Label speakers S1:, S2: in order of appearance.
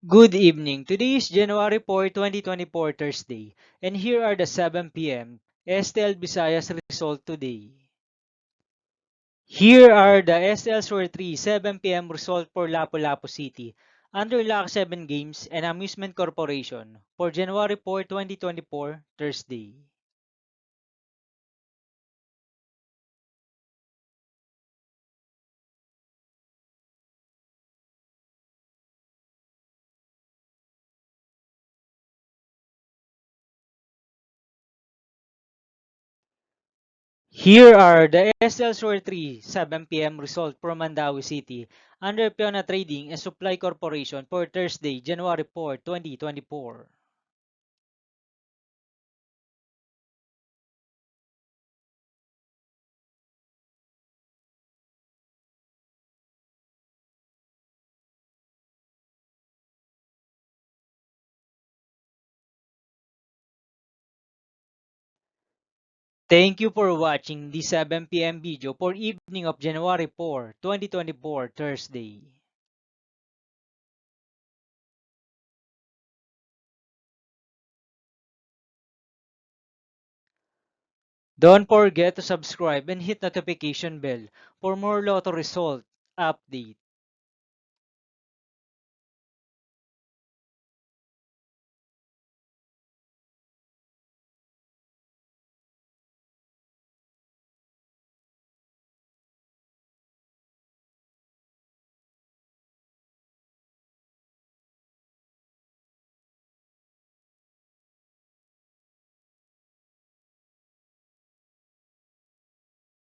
S1: Good evening. Today is January 4, 2024, Thursday, and here are the 7 p.m. STL Visayas result today. Here are the STL Sur 3 7 p.m. result for Lapu-Lapu City under Lock 7 Games and Amusement Corporation for January 4, 2024, Thursday. Here are the SL Sur 3 7 p.m. result for Mandawi City under Piona Trading and Supply Corporation for Thursday, January 4, 2024. Thank you for watching the 7 p.m. video for evening of January 4, 2024, Thursday. Don't forget to subscribe and hit notification bell for more lotto result update.